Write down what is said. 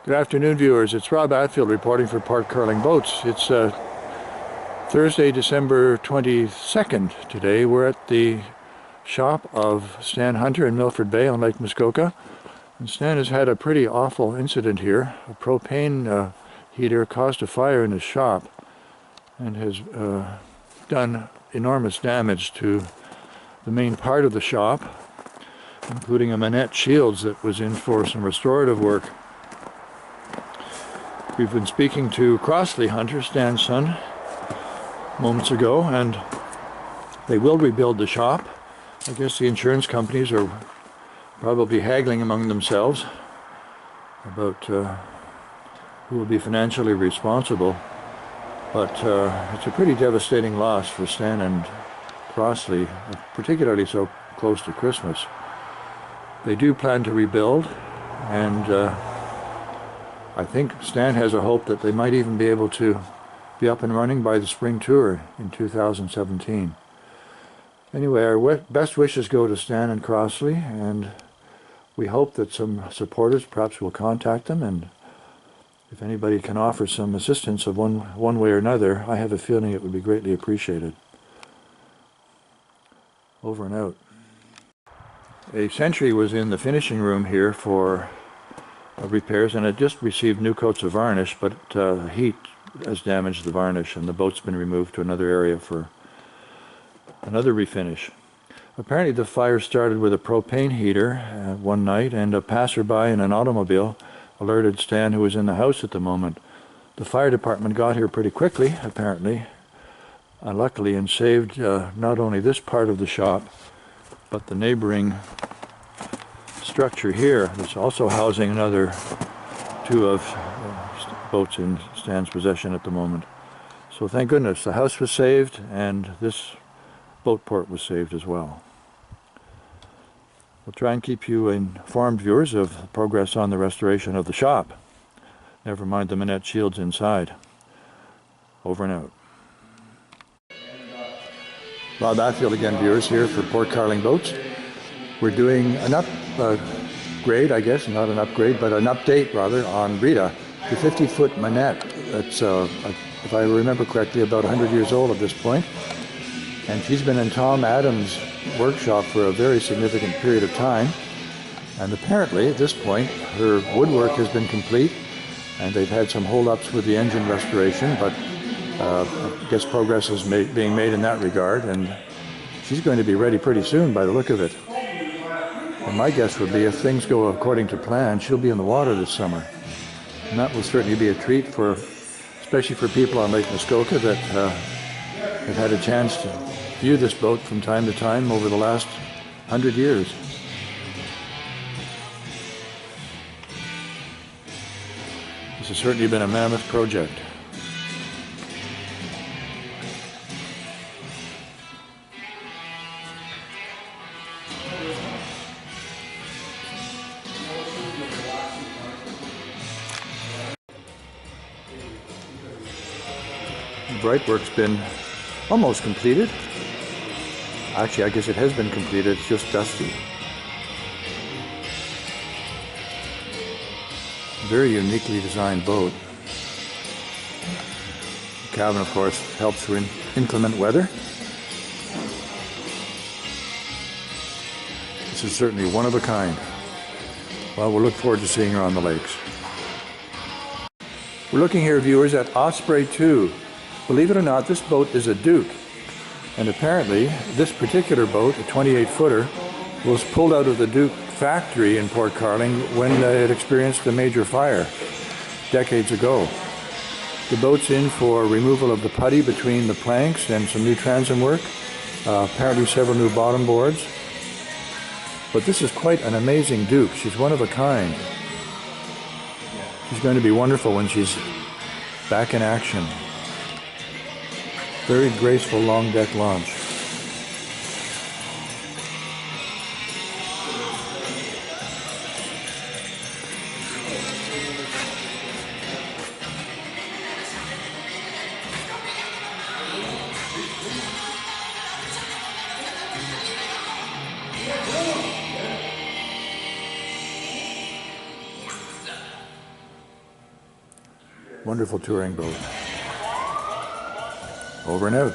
Good afternoon, viewers. It's Rob Atfield reporting for Port Curling Boats. It's Thursday, December 22nd today. We're at the shop of Stan Hunter in Milford Bay on Lake Muskoka. And Stan has had a pretty awful incident here. A propane heater caused a fire in his shop and has done enormous damage to the main part of the shop, including a Minett shields that was in for some restorative work. We've been speaking to Crossley Hunter, Stan's son, moments ago, and they will rebuild the shop. I guess the insurance companies are probably haggling among themselves about who will be financially responsible. But it's a pretty devastating loss for Stan and Crossley, particularly so close to Christmas. They do plan to rebuild, and I think Stan has a hope that they might even be able to be up and running by the spring tour in 2017. Anyway, our best wishes go to Stan and Crossley, and we hope that some supporters perhaps will contact them, and if anybody can offer some assistance of one way or another, I have a feeling it would be greatly appreciated. Over and out. A sentry was in the finishing room here for repairs, and it just received new coats of varnish, but heat has damaged the varnish, and the boat's been removed to another area for another refinish. Apparently the fire started with a propane heater one night, and a passerby in an automobile alerted Stan, who was in the house at the moment. The fire department got here pretty quickly, apparently, luckily, and saved not only this part of the shop, but the neighboring structure here that's also housing another two of boats in Stan's possession at the moment. So thank goodness the house was saved, and this boat port was saved as well. We'll try and keep you informed, viewers, of progress on the restoration of the shop. Never mind the Minett shields inside. Over and out. Rob Atfield again, viewers, here for Port Curling Boats. We're doing an upgrade, I guess, not an upgrade, but an update rather, on Rita, the 50-foot Minett. That's, if I remember correctly, about 100 years old at this point. And she's been in Tom Adams' workshop for a very significant period of time. And apparently, at this point, her woodwork has been complete, and they've had some hold-ups with the engine restoration, but I guess progress is being made in that regard, and she's going to be ready pretty soon by the look of it. And my guess would be, if things go according to plan, she'll be in the water this summer. And that will certainly be a treat for, especially for people on Lake Muskoka that have had a chance to view this boat from time to time over the last 100 years. This has certainly been a mammoth project. The Brightwork's been almost completed. Actually, I guess it has been completed, it's just dusty. Very uniquely designed boat. The cabin, of course, helps for inclement weather. This is certainly one of a kind. Well, we'll look forward to seeing her on the lakes. We're looking here, viewers, at Osprey 2. Believe it or not, this boat is a Duke. And apparently, this particular boat, a 28-footer, was pulled out of the Duke factory in Port Curling when it experienced a major fire decades ago. The boat's in for removal of the putty between the planks and some new transom work, apparently several new bottom boards. But this is quite an amazing Duke. She's one of a kind. She's going to be wonderful when she's back in action. Very graceful long deck launch. Wonderful touring boat. Over and out.